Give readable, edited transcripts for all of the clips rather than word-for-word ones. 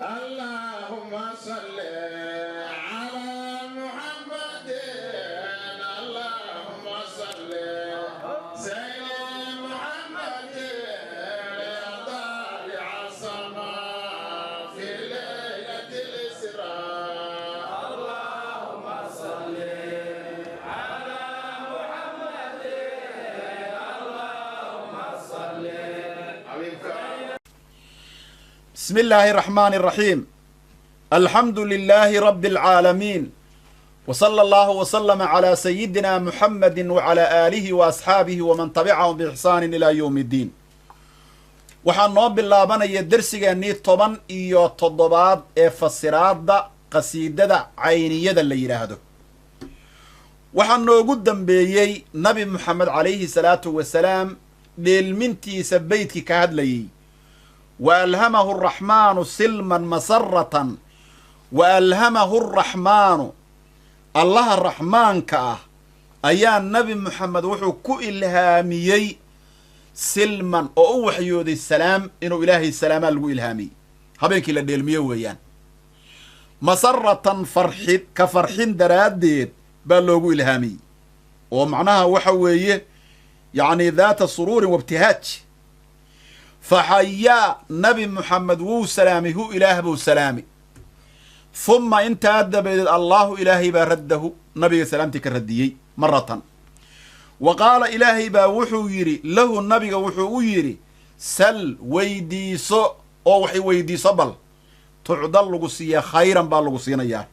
اللهم صل على محمد اللهم صل سيدنا محمد يا طالع السماء في ليلة الإسراء اللهم صل على محمد اللهم صل عليك. بسم الله الرحمن الرحيم. الحمد لله رب العالمين، وصلى الله وسلم على سيدنا محمد وعلى آله وأصحابه ومن تبعهم بإحسان إلى يوم الدين. waxaan noo bilaabanaya dersigeennii 17 ee fasiraadda qasiidada cayniyada la yidhaahdo. waxaa noogu dambeeyey nabi moxamed calayhi salaatu wasalaam dheelmintiisa beydkii ka hadlayey. وألهمه الرحمن سلما مسرة وألهمه الرحمن الله الرحمن كأه أيان نبي محمد وحو كو إلهاميي سلما أو وحيود السلام إنه إلهي السلام لغو إلهامي هبينك لديلمية ويان مسرة فرحد كفرحين دراديد بل لغو إلهامي ومعناها وحوية يعني ذات سرور وابتهاج. فحيا نبي محمد وو سلامي هو إله بو سلامي ثم انت أدى بيد الله إلهي برده نبي سلامتك الرديي مرة وقال إلهي با وحو يري له النبي وحو يري سل ويديسو أو وحي ويديسو بل تعدل لغسية خيرا بالغسينا إياه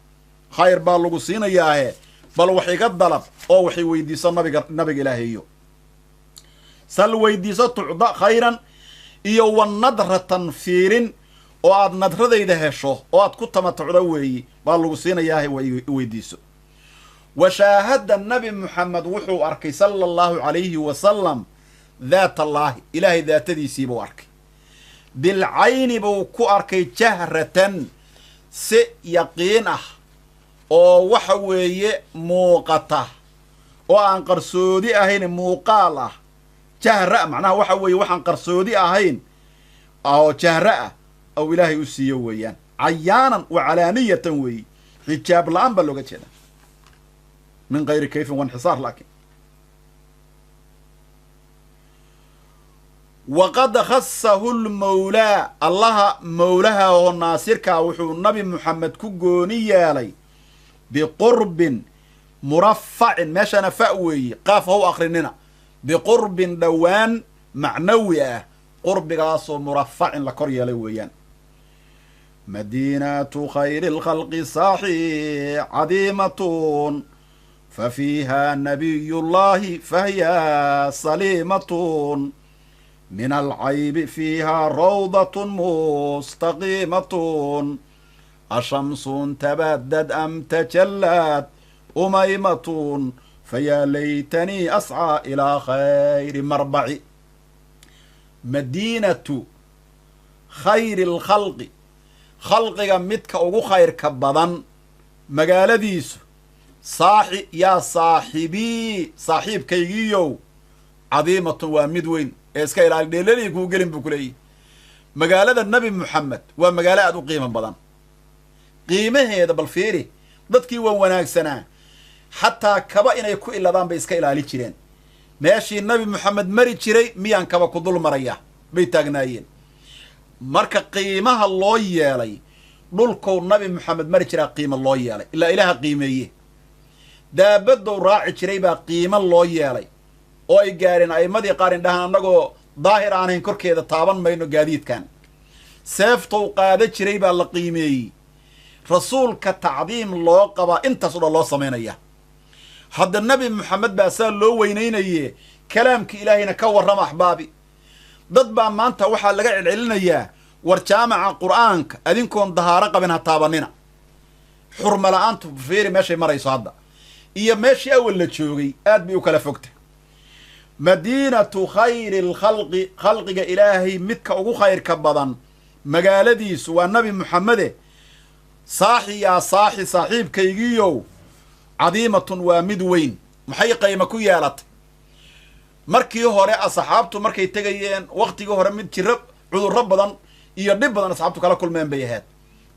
خير بالغسينا إياه بل وحي قد ضلب أو وحي ويديسو نبي إلهي سل ويديسو تعدل خيرا iyo wan nadratan fiirin oo aad nadradayda hesho oo aad ku tamatucdo weeyi baa lagu siinayaa weydiiso. washaahada nabi muxamed wuxuu arkay sallallahu alayhi wasallam daat allahi ilaahay daatadiisii buu arkay bilcayni buu ku arkay jahratan si yaqiin ah oo waxa weeye muuqata oo aan qarsoodi ahayn muuqaal ah. جهرة معناها وحوي وحن قرصودي أهين أو جهرة أو إلهي أسيه ويان عيانا وعلانية وي حجاب الآن بلغة كذا من غير كيف وانحصار. لكن وقد خصه المولى الله مولها والناصر كاوحو النبي محمد كقوني يالي بقرب مرفع ماشا نفأوي قاف هو آخريننا بقرب دوان معنوي قرب قاصو مرفع لكوريا لويان. مدينة خير الخلق صاحي عظيمة ففيها نبي الله فهي سليمة من العيب فيها روضة مستقيمة الشمس تبدد أم تجلت أميمة فيا ليتني أسعى إلى خير مربعي. مدينة خير الخلق خلق متك أو خير كبضان مقال ديسو صاحي يا صاحبي صاحب كيجيو عظيمة ومدوين إسكا إلى دليل يكون قلم بكلي مقالة النبي محمد ومقالات قيمة بضان قيمة هذا بالفيري ضدكي ووناك سنة حتى كبا إنay ku iladaan bay iska ilaali jireen meeshii nabi maxamed mari jiray miyaan kaba ku dul maraya bay taagnaayeen. marka qiimaha loo yeelay dhulkuu nabi maxamed mari jiraa qiimo loo yeelay ilaa ilaaha qiimeeye. daabaduu raaci jiray baa qiimo loo yeelay oo ay gaareen aymadii qaar indhahan annagoo daahir aanayn korkeeda taaban mayno gaadiidkan. seeftuu qaada jiray baa la qiimeeyey. rasuulka tacdiim loo qabaa intaas oo dhan loo samaynaya. hadda nabi maxamed baa saa loo weynaynaye kalaamka ilaahayna ka warrama axbaabi. dad baa maanta waxaa laga celcelinayaa war jaamaca qur'aanka adinkoon dahaaro qabin ha taabanina. xurma la'aantu fiiri meeshay marayso hadda iyo meeshii awal la joogay aad bay u kala fogta. madiinatu khayri lkhalqi khalqiga ilaahay midka ugu khayrka badan magaaladiisu waa nabi maxamede. saaxi yaa saaxi saaxiibkaygiiyow cadiimatun waa mid weyn. maxay qayma ku yeelatay markii hore asxaabtu markay tegayeen waqtigii hore mid jira cudurro badan iyo dhib badan asxaabtu kala kulmeen bay ahayd.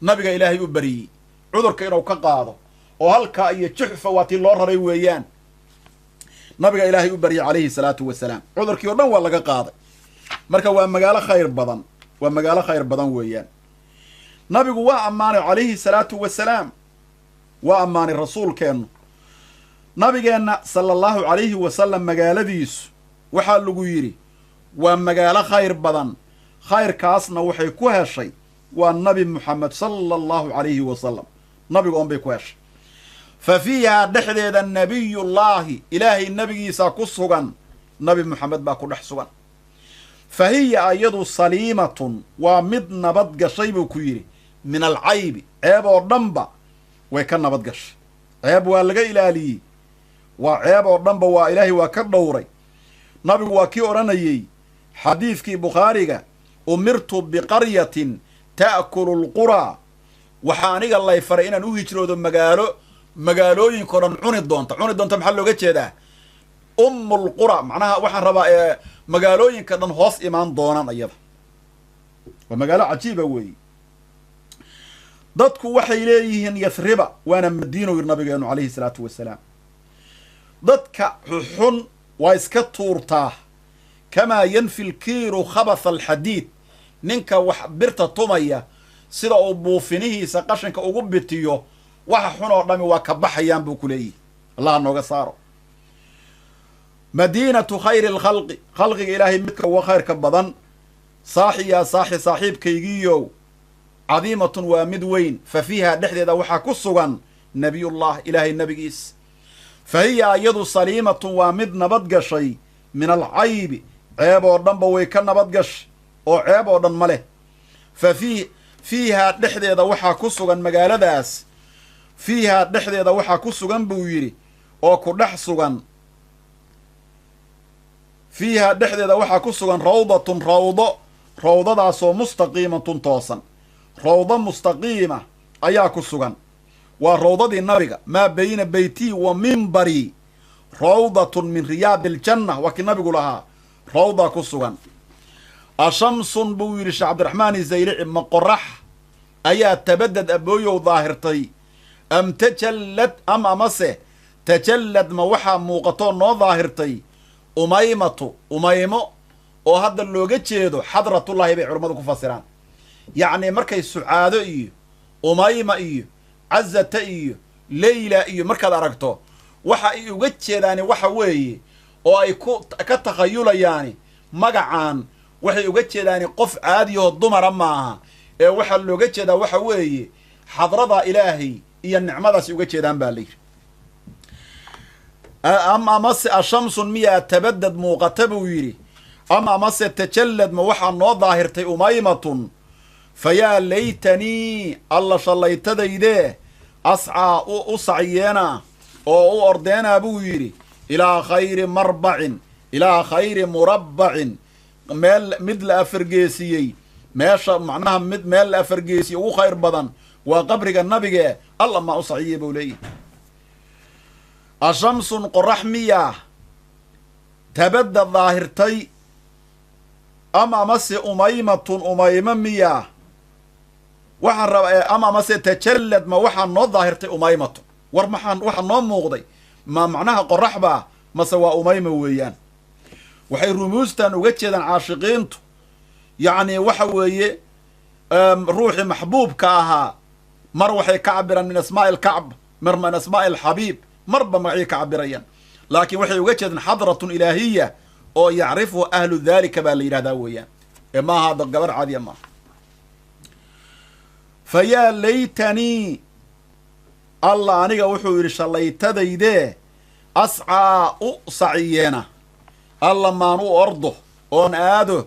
nabiga ilaahay u bariyey cudurka inuu ka qaado oo halkaa iyo juxfa waa tii loo raray weeyaan nabiga ilaahay u baryay calayhi salaatu wasalaam cudurkii oo dhan waa laga qaaday marka waa magaalo khayr badan waa magaalo khayr badan weeyaan nabigu waa ammaanay calayhi salaatu wasalaam waa ammaanay rasuulkeennu nabigeenna sala allahu calayhi wasalam magaaladiisu waxaa lagu yidhi waa magaalo khayr badan khayrkaasna waxay ku heshay waa nabi moxamed sala allahu calayhi wasalam nabiga oon bay ku heshay fa fiihaa dhexdeeda nabiyullaahi ilaahay nebigiisa ku sugan nabi moxamed baa ku dhex sugan fa hiya iyadu saliimatun waa mid nabad gashay buu ku yidhi min alcaybi ceeb oo dhanba way ka nabad gashay ceeb waa laga ilaaliyey waa ceeb oo dhanba waa ilaahay waa ka dhowray nabigu waa kii odhanayey xadiidkii bukhaariga umirtu biqaryatin ta'kulu lquraa waxaa aniga lay faray inaan u hijroodo magaalooyinkao dhan cuni doonta maxaa looga jeedaa ummulqura macnaha waxaan rabaa magaalooyinka dhan hoos imaan doonaan ayada waa magaalo cajiiba weeye dadku waxay leeyihiin yasriba waana madiino yiri nabigeenu calayhi salaatu wasalaam dadka xun waa iska tuurtaa kamaa yanfi lkiiru khabasa alxadiid ninka wax birta tumaya sida uu buufinihiisa qashinka ugu bitiyo waxa xun oo dhami waa ka baxayaan buu ku leeyihi allah nooga saaro madiinatu khayri lkhalqi khalqiga ilaahay midka uga khayrka badan saaxi yaa saaxi saaxiibkaygiiyow cadiimatun waa mid weyn fa fiihaa dhexdeeda waxaa ku sugan nabiyullah ilaahay nebigiis fa hiya iyadu saliimatun waa mid nabad gashay min alcaybi ceeb oo dhanba way ka nabad gashay oo ceeb oo dhan ma leh fa fiihaa dhexdeeda waxaa ku sugan magaaladaas fiihaa dhexdeeda waxaa ku sugan buu yidhi oo ku dhex sugan fiihaa dhexdeeda waxaa ku sugan rawdatun rawdadaasoo mustaqiimatun toosan rawdo mustaqiima ayaa ku sugan waa rawdadii nabiga maa bayna beytii wa mimbarii rawdatun min riyaadi aljanna waa kii nabigu lahaa rawdaa ku sugan ashamsun buu yidhi sheekh cabdiraxmaan zaylici ma qorax ayaa tabadad abooyow daahirtay am tajallad amase tajallad ma waxaa muuqatoo noo daahirtay umaymo oo hadda looga jeedo xadratullaahi bay culammadu ku fasiraan yacni markay sucaado iyo umayma iyo cazata iyo leyla iyo markaad aragto waxa ay uga jeedaani waxa weeye oo ay ka takhayulayaani magacaan waxay uga jeedaani qof caadiyahoo dumara maaha ee waxaa looga jeedaa waxa weeye xadrada ilaahay iyo nicmadaasi uga jeedaan baa layidhi amase ashamsun miyaa tabadad muuqata buu yidhi amase tajallad ma waxaa noo daahirtay umaymatun fa yaa laytanii alla shallaytadaydee ascaa u sacyeena oo u ordeenaa buu yidhi ilaa khayri marbacin ilaa khayri murabbacin meel mid la afargeesiyey meesha macnaha meel la afargeesiyey ugu khayr badan waa qabriga nabigee alla maa u saciye buu leeyahy ashamsun qorax miyaa tabadda daahirtay amase umaymatun umaymo miyaa waxaan rabaa amase tajallad ma waxaa noo daahirtay umaymatun war waxa noo muuqday ma macnaha qorax baa mase waa umayma weeyaan waxay rumuustan uga jeedaan caashiqiintu yacni waxa weeye ruuxii maxbuubka ahaa mar waxay ka cabiraan min asmaa'i alkacb mar min asmaa'i alxabiib marba magacay ka cabirayaan laakiin waxay uga jeedaan xadratun ilaahiya oo yacrifuhu ahlu daalika baa la yidhahdaa weeyaan ee maaha hadda gabar caadiya maaha fa yaa laytanii alla aniga wuxuu yidhi shallaytadaydee ascaa u saciyeena alla maan u ordo oon aado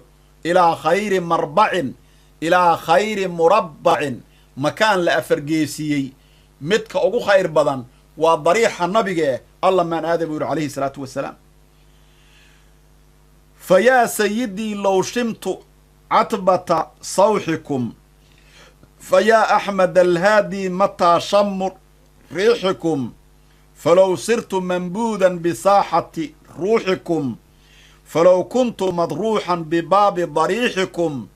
ilaa khayri marbacin ilaa khayri murabbacin makaan la afargeesiyey midka ugu khayr badan waa dariixa nabigee alla maan aada buu yidhi calayhi salaatu wasalaam fa yaa sayidii low shimtu catbata sawxikum fa yaa axmed alhaadi mataa shamu riixikum falow sirtu mambuudan bisaaxati ruuxikum falow kuntu madruuxan bibaabi dariixikum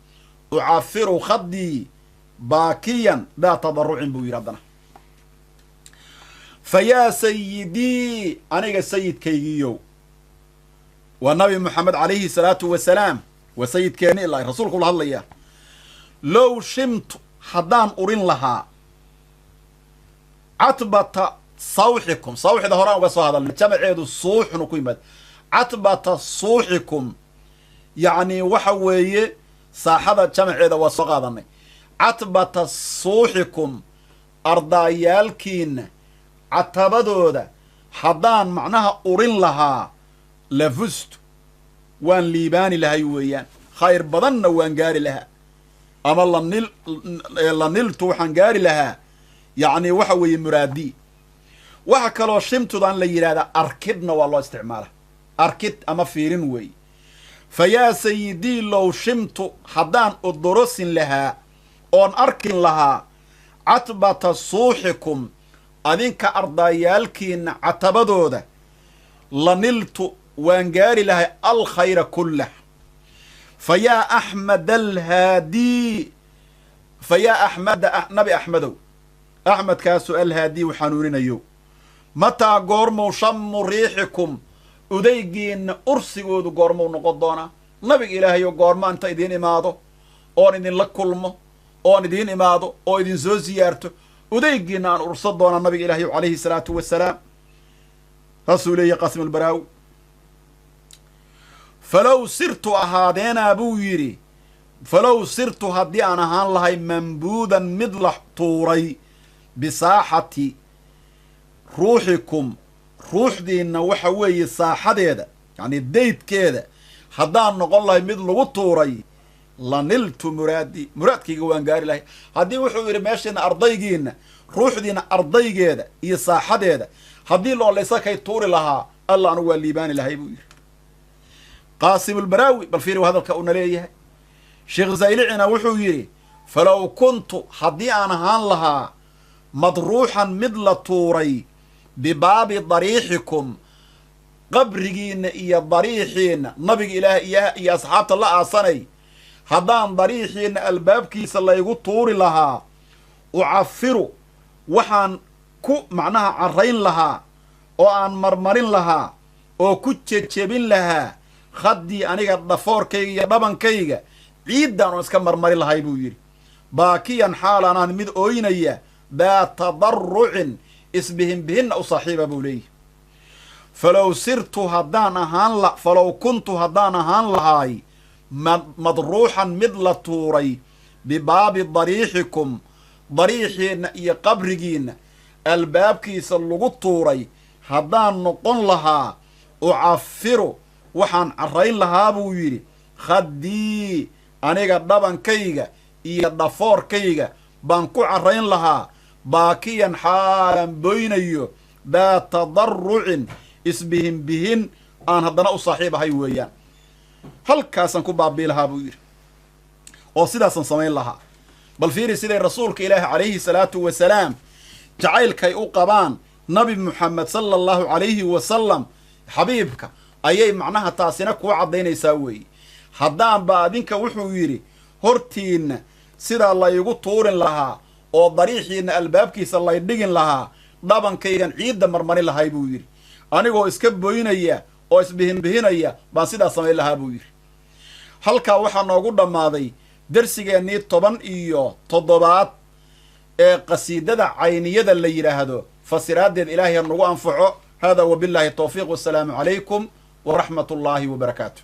ucafiru khadii baakiyan daa tadarucin buu yidhi haddana fa yaa sayidii aniga sayidkaygiiyow waa nabi moxamed calayhi salaatu wasalaam waa sayidkeeni ilaa rasuulku la hadlayaa low shimtu haddaan urin lahaa catbata sawxikum sawxida horaan uga soo hadalnay jamaceedu suuxnu ku yimaad catbata suuxikum yacni waxa weeye saaxada jamaceeda waa soo qaadanay catbata suuxikum ardaayaalkiina catabadooda haddaan macnaha urin lahaa lafustu waan liibaani lahay weeyaan khayr badanna waan gaari lahaa ama la niltu waxaan gaari lahaa yacni waxa weeye muraadii waxa kaloo shimtudan la yidhahdaa arkidna waa loo isticmaala arkid ama fiirin weeye fa yaa sayidii low shimtu haddaan udorosin lahaa oon arkin lahaa catbata suuxikum adinka ardaayaalkiina catabadooda la niltu waan gaari lahay alkhayra kullah fa yaa axmed alhaadii fa yaa axmeda nabi axmedow axmedkaasu alhaadii u xanuuninayo mataa goormow shamu riixikum udaygiinna ursigoodu goormow noqon doonaa nabiga ilaahayo goorma inta idiin imaado oon idinla kulmo oon idiin imaado oo idin soo siyaarto udaygiinna aan ursan doonaa nabiga ilaahayo calayhi salaatu wasalaam saasuu leeyahy qasim albaraawi falow sirtu ahaadeenaa buu yidhi falow sirtu haddii aan ahaan lahay mambuudan mid la tuuray bisaaxati ruuxikum ruuxdiinna waxa weeye saaxadeeda yacni daydkeeda haddaan noqon lahay mid lagu tuuray la niltu muraadii muraadkayga waan gaari lahay haddii wuxuu yidhi meeshiina ardaygiinna ruuxdiina ardaygeeda iyo saaxadeeda haddii loolaysa kay tuuri lahaa alla anugu waa liibaani lahay buu yidhi qaasimulbaraawi bal fiiri hadalka uuna leeyahay sheekh zaylicina wuxuu yidhi falow kuntu haddii aan ahaan lahaa madruuxan mid la tuuray bibaabi dariixikum qabrigiinna iyo dariixiinna nabiga ilaah iyo asxaabta la aasanay haddaan dariixiinna albaabkiisa laygu tuuri lahaa ucafiru waxaan ku macnaha carrayn lahaa oo aan marmarin lahaa oo ku jejebin lahaa khaddii aniga dhafoorkayga iyo dhabankayga ciiddaan oon iska marmarin lahay buu yidhi baakiyan xaalaan aan mid ooynaya daa tadarucin isbihinbihinna u saaxiiba buu leeyahy falow kuntu haddaan ahaan lahaay madruuxan mid la tuuray bibaabi dariixikum dariixiinna iyo qabrigiinna albaabkiisa lagu tuuray haddaan noqon lahaa ucafiru waxaan carrayn lahaa buu yidhi khaddii aniga dhabankayga iyo dhafoorkayga baan ku carrayn lahaa baakiyan xaalan boynayo daa tadarucin isbihinbihin aan haddana u saaxiib ahay weeyaan halkaasaan ku baabii lahaa buu yidhi oo sidaasaan samayn lahaa bal fiiri siday rasuulka ilaahi calayhi salaatu wasalaam jacaylkay u qabaan nabi moxamed sala allahu calayhi wasalam xabiibka ayay macnaha taasina kuu caddaynaysaa weeye haddaanba adinka wuxuu yidhi hortiinna sidaa laygu tuurin lahaa oo dariixiinna albaabkiisa lay dhigin lahaa dhabankaygan ciidda marmarin lahay buu yidhi anigoo iska boynaya oo isbihinbihinaya baan sidaa samayn lahaa buu yidhi halkaa waxaa noogu dhammaaday darsigeennii 17 ee qasiidada cayniyada la yidhaahdo fasiraaddeed ilaahay ha nagu anfaco hada wabillaahi tawfiiq wassalaamu calaykum waraxmat ullaahi wabarakaatu